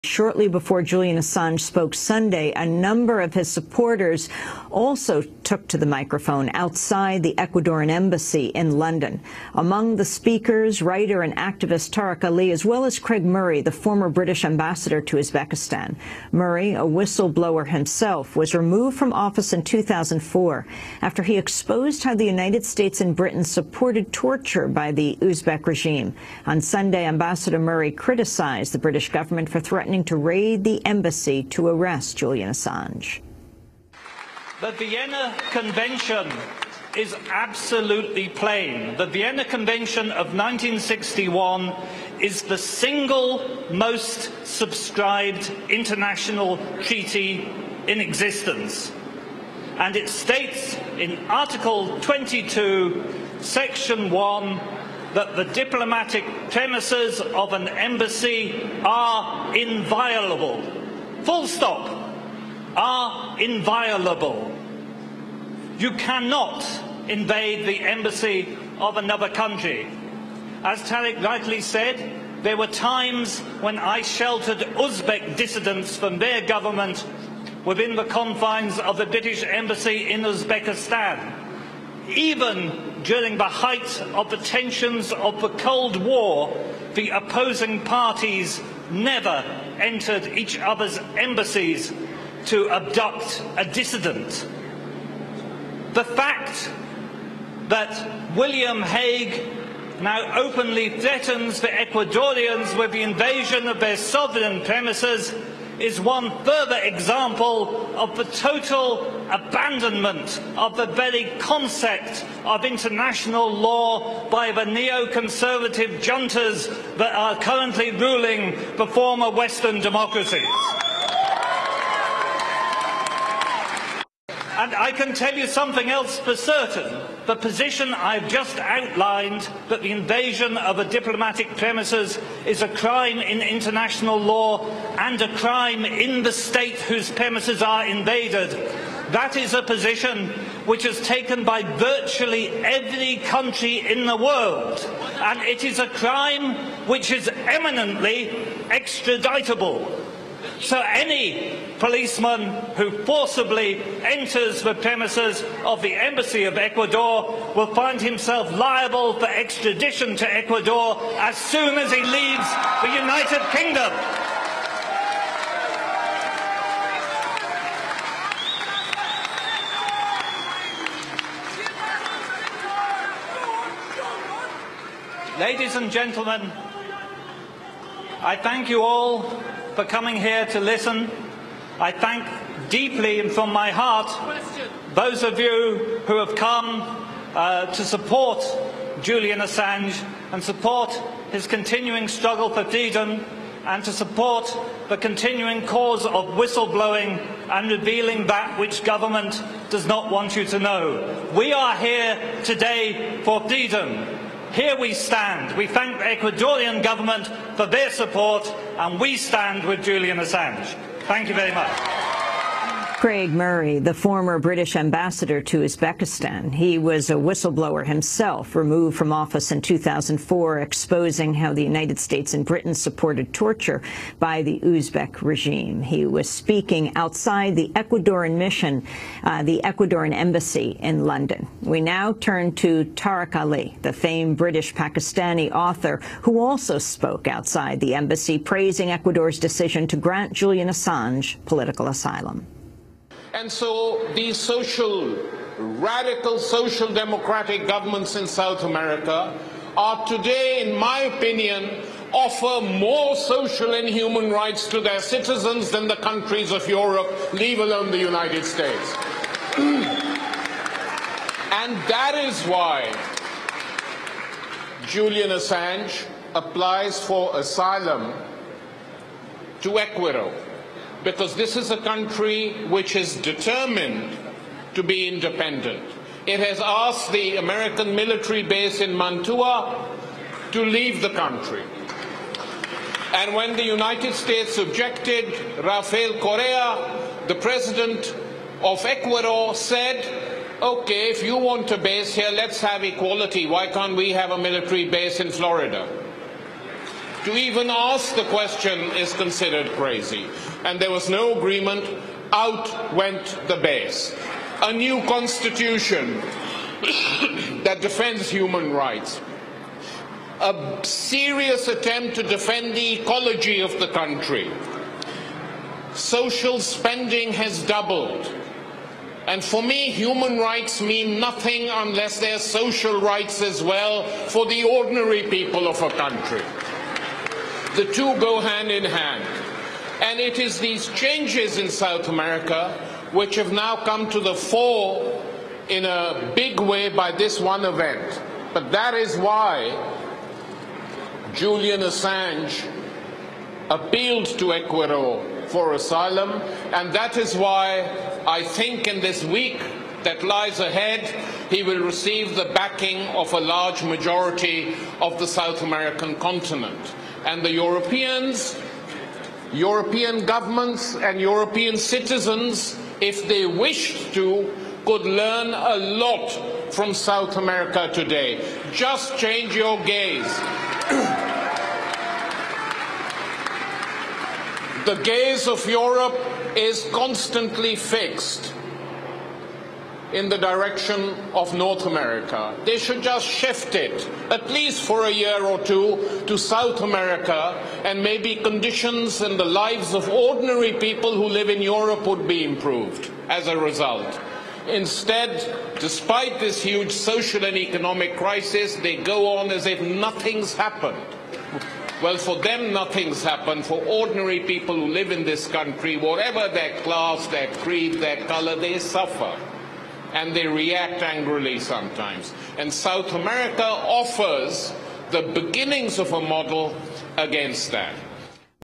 Shortly before Julian Assange spoke Sunday, a number of his supporters also took to the microphone outside the Ecuadorian embassy in London. Among the speakers, writer and activist Tariq Ali, as well as Craig Murray, the former British ambassador to Uzbekistan. Murray, a whistleblower himself, was removed from office in 2004 after he exposed how the United States and Britain supported torture by the Uzbek regime. On Sunday, Ambassador Murray criticized the British government for threatening to raid the embassy to arrest Julian Assange. The Vienna Convention is absolutely plain. The Vienna Convention of 1961 is the single most subscribed international treaty in existence. And it states in Article 22, Section 1, that the diplomatic premises of an embassy are inviolable. Full stop. Are inviolable. You cannot invade the embassy of another country. As Tariq rightly said, there were times when I sheltered Uzbek dissidents from their government within the confines of the British embassy in Uzbekistan. Even during the height of the tensions of the Cold War, the opposing parties never entered each other's embassies to abduct a dissident. The fact that William Hague now openly threatens the Ecuadorians with the invasion of their sovereign premises is one further example of the total abandonment of the very concept of international law by the neoconservative juntas that are currently ruling the former Western democracies. And I can tell you something else for certain. The position I've just outlined, that the invasion of a diplomatic premises is a crime in international law and a crime in the state whose premises are invaded, that is a position which is taken by virtually every country in the world. And it is a crime which is eminently extraditable. So any policeman who forcibly enters the premises of the Embassy of Ecuador will find himself liable for extradition to Ecuador as soon as he leaves the United Kingdom. Ladies and gentlemen, I thank you all for coming here to listen. I thank deeply and from my heart those of you who have come to support Julian Assange and support his continuing struggle for freedom and to support the continuing cause of whistleblowing and revealing that which government does not want you to know. We are here today for freedom. Here we stand. We thank the Ecuadorian government for their support, and we stand with Julian Assange. Thank you very much. Craig Murray, the former British ambassador to Uzbekistan. He was a whistleblower himself, removed from office in 2004, exposing how the United States and Britain supported torture by the Uzbek regime. He was speaking outside the Ecuadorian mission, the Ecuadorian embassy in London. We now turn to Tariq Ali, the famed British-Pakistani author, who also spoke outside the embassy, praising Ecuador's decision to grant Julian Assange political asylum. And so these radical social democratic governments in South America are today, in my opinion, offer more social and human rights to their citizens than the countries of Europe, leave alone the United States. And that is why Julian Assange applies for asylum to Ecuador. Because this is a country which is determined to be independent. It has asked the American military base in Mantua to leave the country. And when the United States objected, Rafael Correa, the president of Ecuador, said, okay, if you want a base here, let's have equality. Why can't we have a military base in Florida? To even ask the question is considered crazy. And there was no agreement. Out went the base. A new constitution that defends human rights. A serious attempt to defend the ecology of the country. Social spending has doubled. And for me, human rights mean nothing unless there are social rights as well for the ordinary people of a country. The two go hand in hand. And it is these changes in South America which have now come to the fore in a big way by this one event. But that is why Julian Assange appealed to Ecuador for asylum, and that is why I think in this week that lies ahead, he will receive the backing of a large majority of the South American continent. And the Europeans, European governments and European citizens, if they wished to, could learn a lot from South America today. Just change your gaze. The gaze of Europe is constantly fixed in the direction of North America. They should just shift it, at least for a year or two, to South America, and maybe conditions in the lives of ordinary people who live in Europe would be improved as a result. Instead, despite this huge social and economic crisis, they go on as if nothing's happened. Well, for them, nothing's happened. For ordinary people who live in this country, whatever their class, their creed, their color, they suffer. And they react angrily sometimes. And South America offers the beginnings of a model against that.